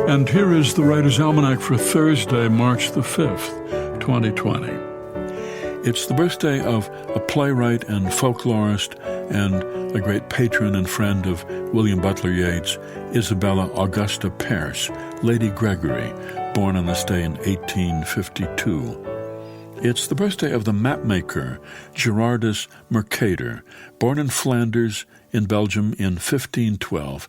And here is the Writer's Almanac for Thursday, March the 5th, 2020. It's the birthday of a playwright and folklorist and a great patron and friend of William Butler Yeats, Isabella Augusta Pearce, Lady Gregory, born on this day in 1852. It's the birthday of the mapmaker Gerardus Mercator, born in Flanders in Belgium in 1512,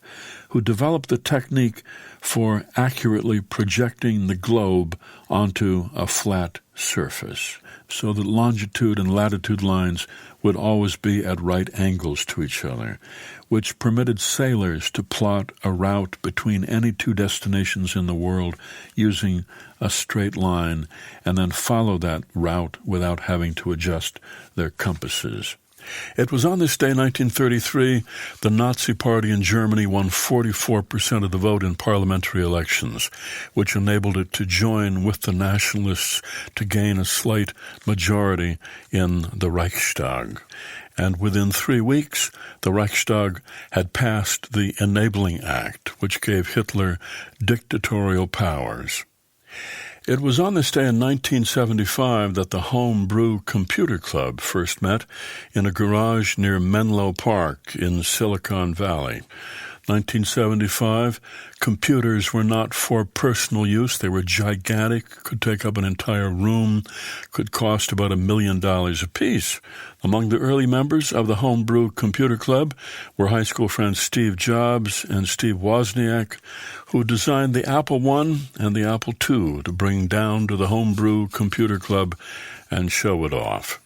who developed the technique for accurately projecting the globe onto a flat surface, so that longitude and latitude lines would always be at right angles to each other, which permitted sailors to plot a route between any two destinations in the world using a straight line and then follow that route without having to adjust their compasses. It was on this day, 1933, the Nazi Party in Germany won 44% of the vote in parliamentary elections, which enabled it to join with the nationalists to gain a slight majority in the Reichstag. And within 3 weeks, the Reichstag had passed the Enabling Act, which gave Hitler dictatorial powers. It was on this day in 1975 that the Homebrew Computer Club first met in a garage near Menlo Park in Silicon Valley. 1975, computers were not for personal use. They were gigantic, could take up an entire room, could cost about $1 million apiece. Among the early members of the Homebrew Computer Club were high school friends Steve Jobs and Steve Wozniak, who designed the Apple I and the Apple II to bring down to the Homebrew Computer Club and show it off.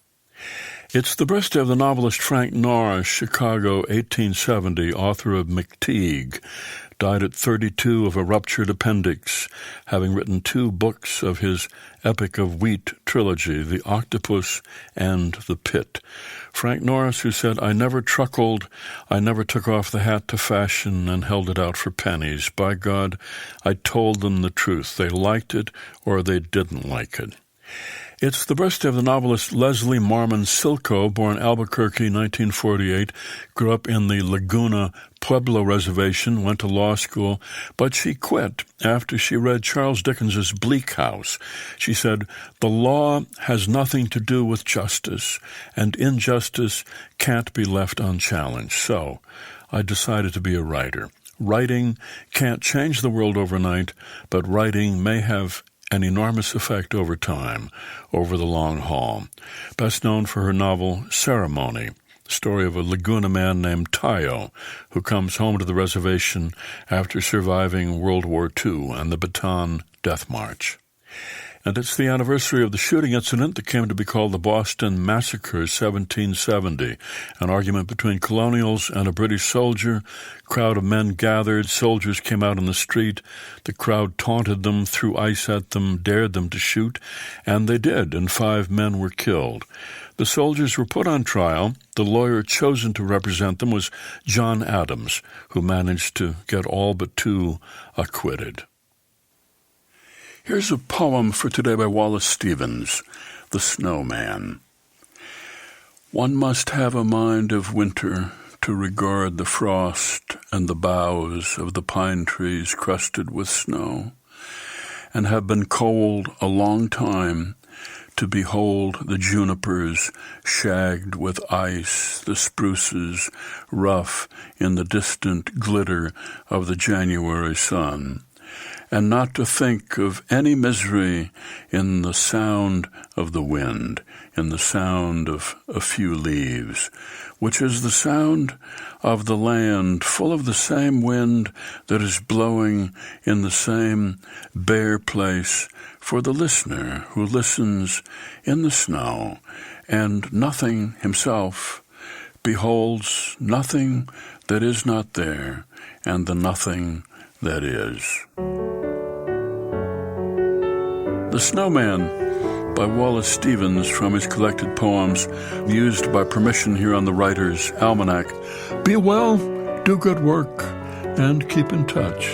It's the birthday of the novelist Frank Norris, Chicago, 1870, author of McTeague, died at 32 of a ruptured appendix, having written 2 books of his Epic of Wheat trilogy, The Octopus and The Pit. Frank Norris, who said, "I never truckled, I never took off the hat to fashion and held it out for pennies. By God, I told them the truth. They liked it or they didn't like it." It's the birthday of the novelist Leslie Marmon Silko, born Albuquerque, 1948, grew up in the Laguna Pueblo Reservation, went to law school, but she quit after she read Charles Dickens's Bleak House. She said, "The law has nothing to do with justice, and injustice can't be left unchallenged. So I decided to be a writer. Writing can't change the world overnight, but writing may have an enormous effect over time, over the long haul." Best known for her novel Ceremony, the story of a Laguna man named Tayo, who comes home to the reservation after surviving World War II and the Bataan Death March. And it's the anniversary of the shooting incident that came to be called the Boston Massacre, 1770, an argument between colonials and a British soldier. Crowd of men gathered, soldiers came out on the street, the crowd taunted them, threw ice at them, dared them to shoot, and they did, and 5 men were killed. The soldiers were put on trial. The lawyer chosen to represent them was John Adams, who managed to get all but 2 acquitted. Here's a poem for today by Wallace Stevens, The Snowman. One must have a mind of winter to regard the frost and the boughs of the pine trees crusted with snow, and have been cold a long time to behold the junipers shagged with ice, the spruces rough in the distant glitter of the January sun, and not to think of any misery in the sound of the wind, in the sound of a few leaves, which is the sound of the land full of the same wind that is blowing in the same bare place for the listener who listens in the snow, and nothing himself beholds nothing that is not there, and the nothing that is. The Snowman by Wallace Stevens, from his collected poems, used by permission here on the Writer's Almanac. Be well, do good work, and keep in touch.